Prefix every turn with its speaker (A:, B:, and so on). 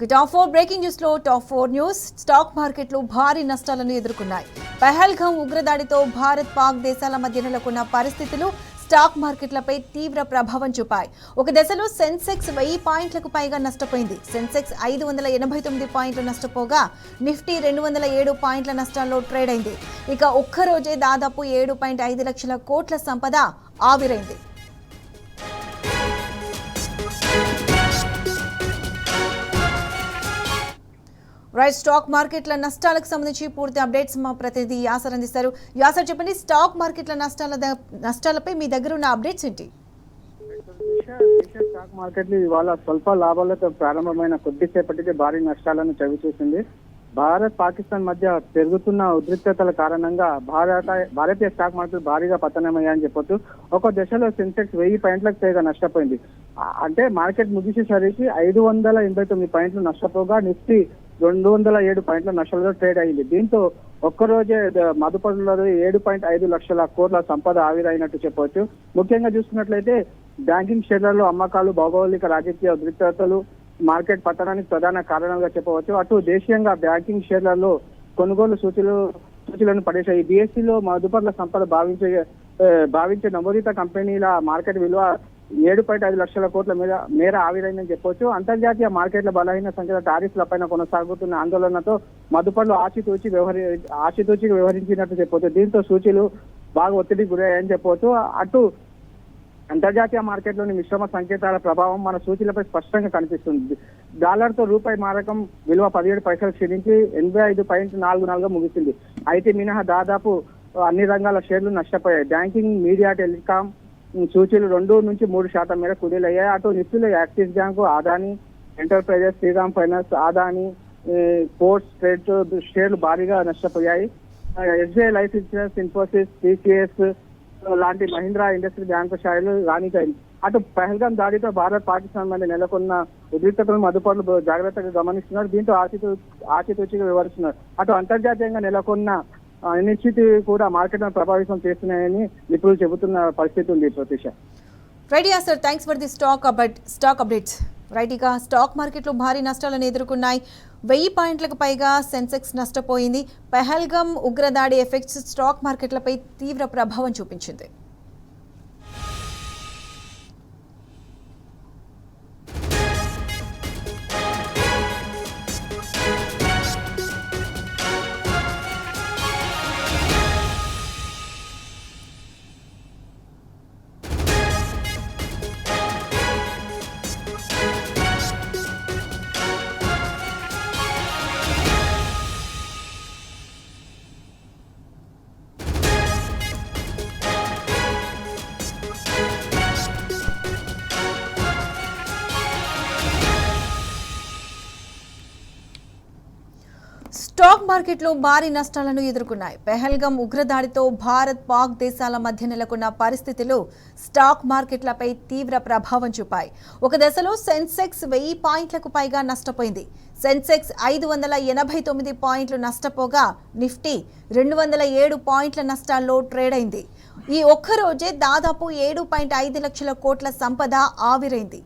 A: Top 4 breaking news లో top 4 news. Stock మార్కెట్లు భారీ నష్టాలను ఎదుర్కొన్నాయి. పహల్గామ్ ఉగ్రదాడితో భారత్ పాక్ దేశాల మధ్య నెలకొన్న పరిస్థితులు స్టాక్ మార్కెట్లపై తీవ్ర ప్రభావం చూపాయి. ఒక దశలో సెన్సెక్స్ 1000 పాయింట్లకు పైగా నష్టపోయింది. సెన్సెక్స్ 589 పాయింట్లు నష్టపోగా నిఫ్టీ 207 పాయింట్ల నష్టాల్లో ట్రేడ్ అయింది. ఇక ఒక్కరోజే దాదాపు 7.5 లక్షల కోట్ల సంపద ఆవిరైంది. రైట్, స్టాక్ మార్కెట్ల నష్టాలకు సంబంధించి పూర్తి అప్డేట్స్ మా ప్రతినిధి యాసర్ అందిస్తారు. యాసర్, చెప్పండి, స్టాక్ మార్కెట్ల నష్టాలపై మీ దగ్గర ఉన్న అప్డేట్స్ ఏంటి?
B: స్టాక్ మార్కెట్లు ఇవాళ స్వల్ప లాభాలతో ప్రారంభమైన కొద్దిసేపటికి భారీ నష్టాలను చవిచూసింది. భారత్ పాకిస్తాన్ మధ్య పెరుగుతున్న ఉద్రిక్తతల కారణంగా భారతీయ స్టాక్ మార్కెట్ భారీగా పతనమయ్యాయని చెప్పొచ్చు. ఒక దశలో సెన్సెక్స్ 1000 పాయింట్లకు పైగా నష్టపోయింది. అంటే మార్కెట్ ముగిసేసరికి 589 పాయింట్లు నష్టపోగా నిఫ్టీ 207 పాయింట్ల నష్టాలతో ట్రేడ్ అయింది. దీంతో ఒక్కరోజే మదుపరులలో 7.5 లక్షల కోట్ల సంపద ఆవిరైనట్టు చెప్పవచ్చు. ముఖ్యంగా చూసుకున్నట్లయితే బ్యాంకింగ్ షేర్లలో అమ్మకాలు, భౌగోళిక రాజకీయ ఉద్రిక్తతలు మార్కెట్ పతనానికి ప్రధాన కారణాలుగా చెప్పవచ్చు. అటు దేశీయంగా బ్యాంకింగ్ షేర్లలో కొనుగోలు సూచీలను పడేశాయి. BSEలో మదుపరుల సంపద భావించే నమోదిత కంపెనీల మార్కెట్ విలువ 7.5 లక్షల కోట్ల మేర ఆవిరైందని చెప్పొచ్చు. అంతర్జాతీయ మార్కెట్ల బలహీన సంఖ్యలో టారిఫ్లపైన కొనసాగుతున్న ఆందోళనతో మదుపర్లు ఆచితూచి వ్యవహరించినట్టు చెప్పొచ్చు. దీంతో సూచీలు బాగా ఒత్తిడికి గురయ్యాయని చెప్పవచ్చు. అటు అంతర్జాతీయ మార్కెట్లోని మిశ్రమ సంకేతాల ప్రభావం మన సూచీలపై స్పష్టంగా కనిపిస్తుంది. డాలర్తో రూపాయి మారకం విలువ 17 పైసలు క్షీణించి 85.44గా ముగిసింది. అయితే మినహా దాదాపు అన్ని రంగాల షేర్లు నష్టపోయాయి. బ్యాంకింగ్, మీడియా, టెలికాం సూచీలు 2 నుంచి 3% మేర కుదేలయ్యాయి. అటు నిఫ్టీలో Axis bank, Adani enterprises, Shriram finance, Adani ports trade షేర్లు భారీగా నష్టపోయాయి. SBI life insurance, Infosys, TCS లాంటి మహీంద్రా ఇండస్ట్రీ బ్యాంకు షేర్లు రాణించాయి. అటు పహల్గామ్ దాడితో భారత్ పాకిస్తాన్ మధ్య నెలకొన్న ఉద్రిక్తతలను మదుపరులు జాగ్రత్తగా గమనిస్తున్నారు. దీంతో ఆచితూచిగా వివరిస్తున్నారు. అటు అంతర్జాతీయంగా నెలకొన్న అనిశ్చితి కూడా మార్కెట్ను ప్రభావితం చేస్తున్నాయని నిపుణులు చెబుతున్న పరిస్థితి ఉంది. Pratheesha,
A: right Yasar, thanks for the stock updates. Right, ఇక స్టాక్ మార్కెట్లు భారీ నష్టాలను ఎదుర్కొన్నాయి. 1000 పాయింట్లకు పైగా సెన్సెక్స్ నష్టపోయింది. పహల్గామ్ ఉగ్రదాడి ఎఫెక్ట్స్ స్టాక్ మార్కెట్లపై తీవ్ర ప్రభావం చూపించింది. స్టాక్ మార్కెట్లు భారీ నష్టాలను ఎదుర్కొన్నాయి. పహల్గామ్ ఉగ్రదాడితో భారత్ పాక్ దేశాల మధ్య నెలకొన్న పరిస్థితులు స్టాక్ మార్కెట్లపై తీవ్ర ప్రభావం చూపాయి. ఒక దశలో సెన్సెక్స్ 1000 పాయింట్లకు పైగా నష్టపోయింది. సెన్సెక్స్ 589 పాయింట్లు నష్టపోగా నిఫ్టీ 207 పాయింట్ల నష్టాల్లో ట్రేడ్ అయింది. ఈ ఒక్కరోజే దాదాపు 7.5 లక్షల కోట్ల సంపద ఆవిరైంది.